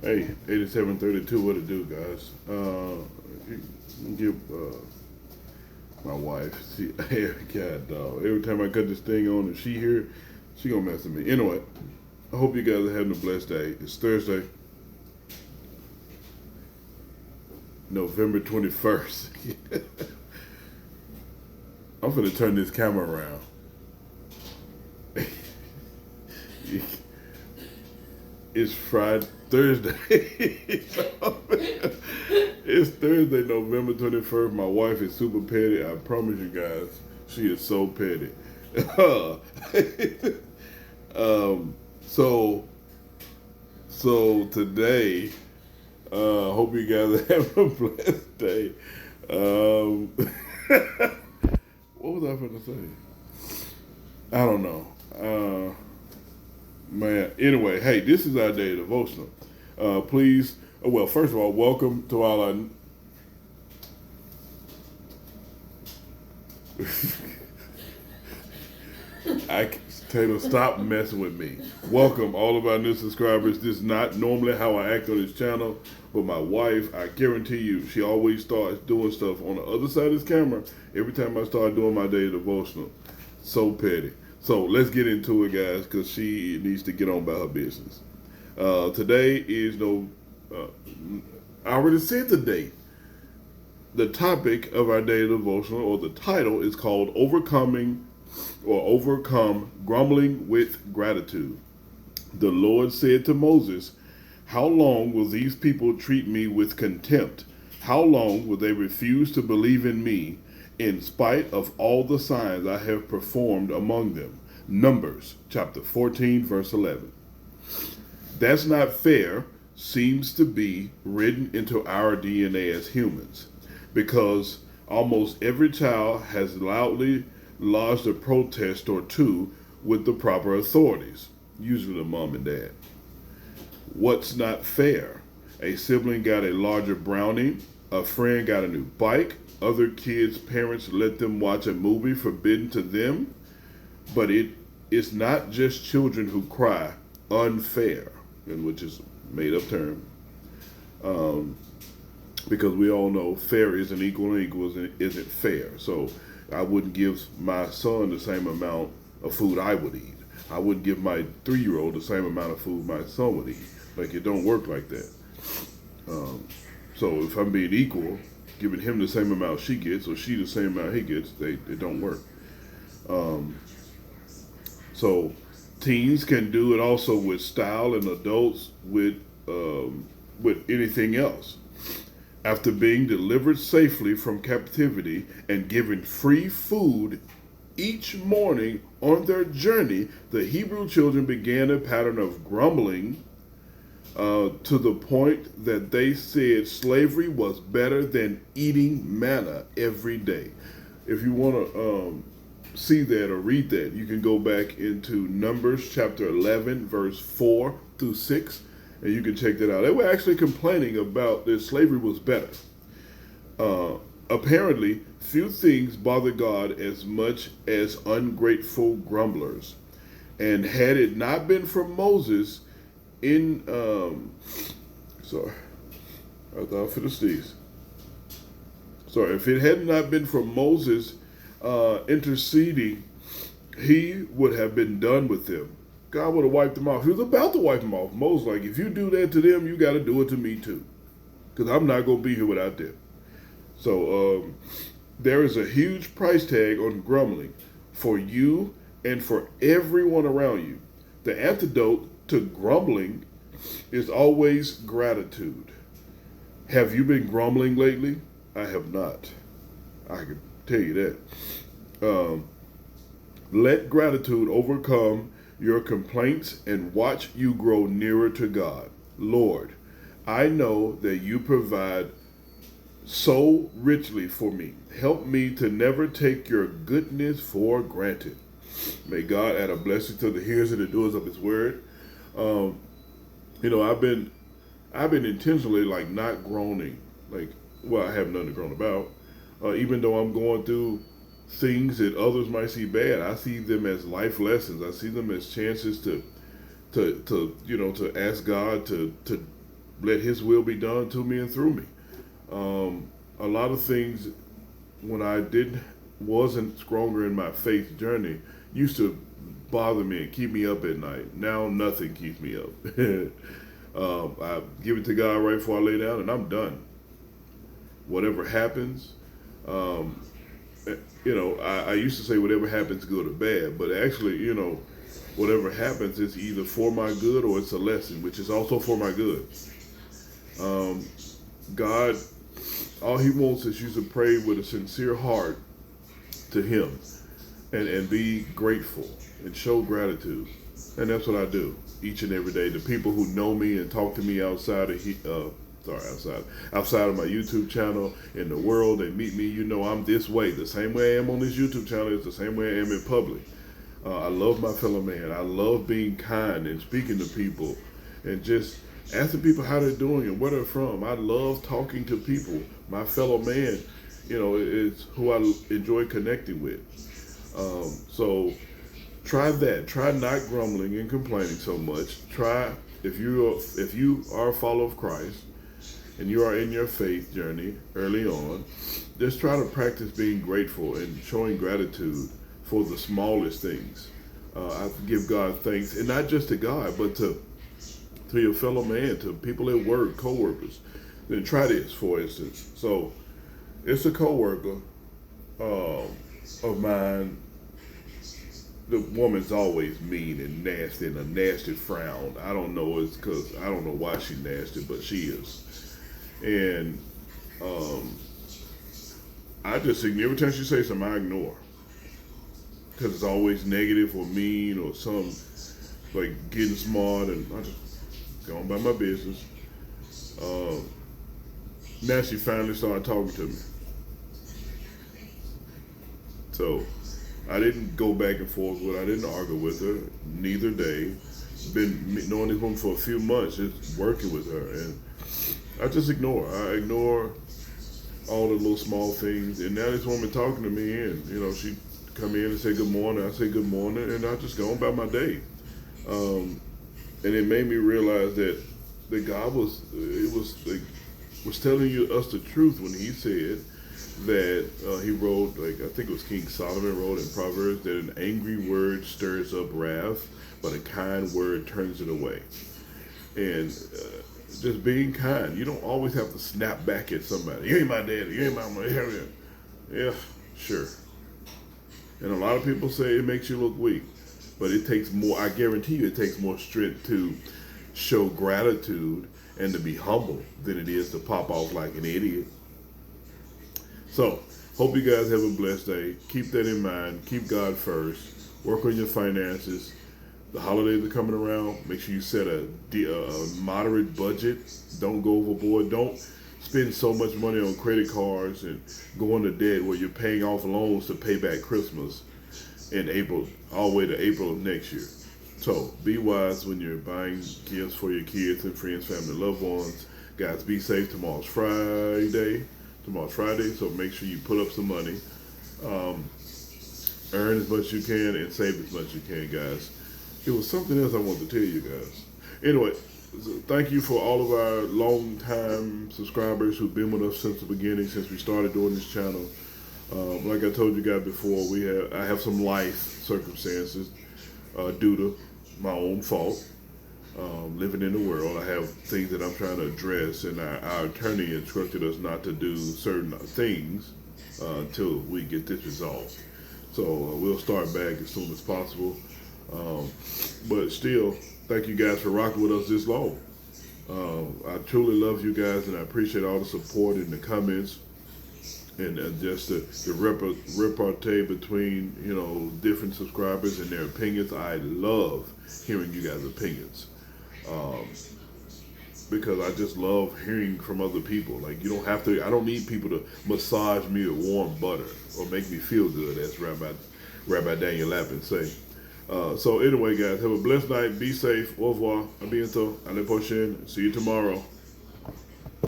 Hey, 8732, what it do, guys? Give my wife, God, dog. Every time I cut this thing on and she here, she gonna mess with me. Anyway, I hope you guys are having a blessed day. It's Thursday, November 21st. I'm finna turn this camera around. It's Friday, Thursday. It's Thursday, November 21st. My wife is super petty. I promise you guys, she is so petty. um, so, so today, hope you guys are having a blessed day. Um, what was I going to say? I don't know. Man, anyway, hey, this is our day devotional. Please, well, first of all, welcome to all our. Taylor, stop messing with me. Welcome all of our new subscribers. This is not normally how I act on this channel, but my wife, I guarantee you, she always starts doing stuff on the other side of this camera every time I start doing my day devotional. So petty. So let's get into it, guys, because she needs to get on about her business. Today is I already said the date. The topic of our daily devotional, or the title, is called Overcome Grumbling with Gratitude. The Lord said to Moses, "How long will these people treat me with contempt? How long will they refuse to believe in me, in spite of all the signs I have performed among them?" Numbers chapter 14, verse 11. That's not fair seems to be written into our DNA as humans, because almost every child has loudly lodged a protest or two with the proper authorities, usually the mom and dad. What's not fair? A sibling got a larger brownie, a friend got a new bike, other kids' parents let them watch a movie forbidden to them, but it's not just children who cry unfair, and which is a made up term, because we all know fair isn't equal and equal isn't fair. So I wouldn't give my son the same amount of food I would eat. I wouldn't give my 3-year-old the same amount of food my son would eat. Like, it don't work like that. So if I'm being equal, giving him the same amount she gets or she the same amount he gets, it don't work. So teens can do it also with style, and adults with anything else. After being delivered safely from captivity and given free food each morning on their journey, the Hebrew children began a pattern of grumbling to the point that they said slavery was better than eating manna every day. If you want to see that or read that, you can go back into Numbers chapter 11, verse 4 through 6, and you can check that out. They were actually complaining about that slavery was better. Apparently, few things bother God as much as ungrateful grumblers. And had it not been for Moses sorry, I thought for the sneeze. Sorry, if it had not been for Moses interceding, he would have been done with them. God would have wiped them off. He was about to wipe them off. Moses, like, if you do that to them, you got to do it to me too, because I'm not going to be here without them. So there is a huge price tag on grumbling for you and for everyone around you. The antidote to grumbling is always gratitude. Have you been grumbling lately? I have not. I can tell you that. Let gratitude overcome your complaints and watch you grow nearer to God. Lord, I know that you provide so richly for me. Help me to never take your goodness for granted. May God add a blessing to the hearers and the doers of His word. I've been intentionally like not groaning. Like, well, I have nothing to groan about. Even though I'm going through things that others might see bad, I see them as life lessons. I see them as chances to ask God to let His will be done to me and through me. A lot of things when I wasn't stronger in my faith journey used to bother me and keep me up at night. Now nothing keeps me up. I give it to God right before I lay down, and I'm done. Whatever happens, I used to say whatever happens, good or bad, but actually, whatever happens is either for my good or it's a lesson, which is also for my good. God, all He wants is you to pray with a sincere heart to Him and be grateful and show gratitude. And that's what I do each and every day. The people who know me and talk to me outside of outside of my YouTube channel in the world, they meet me, I'm this way. The same way I am on this YouTube channel is the same way I am in public. I love my fellow man. I love being kind and speaking to people and just asking people how they're doing and where they're from. I love talking to people. My fellow man, is who I enjoy connecting with. So try that. Try not grumbling and complaining so much. Try, if you are a follower of Christ and you are in your faith journey early on, just try to practice being grateful and showing gratitude for the smallest things. I give God thanks, and not just to God, but to your fellow man, to people at work, co-workers. Then try this, for instance. So it's a co-worker of mine. The woman's always mean and nasty, and a nasty frown. I don't know, it's because I don't know why she's nasty, but she is. And I just ignore. Every time she says something, I ignore. Because it's always negative or mean or some like getting smart, and I just go on by my business. Now she finally started talking to me. So I didn't go back and forth with her. I didn't argue with her. Neither day. Been knowing this woman for a few months, just working with her, and I just ignore. I ignore all the little small things. And now this woman talking to me, and she come in and say good morning. I say good morning, and I just go on about my day. And it made me realize that God was telling us the truth when He said that He wrote, I think it was King Solomon wrote in Proverbs, that an angry word stirs up wrath, but a kind word turns it away. And just being kind. You don't always have to snap back at somebody. You ain't my daddy. You ain't my mama. Yeah, sure. And a lot of people say it makes you look weak, but it takes more. I guarantee you, it takes more strength to show gratitude and to be humble than it is to pop off like an idiot. So, hope you guys have a blessed day. Keep that in mind. Keep God first. Work on your finances. The holidays are coming around. Make sure you set a moderate budget. Don't go overboard. Don't spend so much money on credit cards and go into debt where you're paying off loans to pay back Christmas in April, all the way to April of next year. So be wise when you're buying gifts for your kids and friends, family, loved ones. Guys, be safe. Tomorrow's Friday, so make sure you put up some money. Earn as much as you can and save as much as you can, guys. It was something else I wanted to tell you guys. Anyway, thank you for all of our long-time subscribers who've been with us since the beginning, since we started doing this channel. Like I told you guys before, I have some life circumstances due to my own fault. Living in the world, I have things that I'm trying to address, and our attorney instructed us not to do certain things until we get this resolved. So we'll start back as soon as possible. But still, thank you guys for rocking with us this long. I truly love you guys, and I appreciate all the support in the comments and just the repartee between different subscribers and their opinions. I love hearing you guys' opinions because I just love hearing from other people. Like, you don't have to. I don't need people to massage me with warm butter or make me feel good, as Rabbi Daniel Lappin say. So anyway, guys, have a blessed night. Be safe. Au revoir. A bientôt. À la prochaine. See you tomorrow.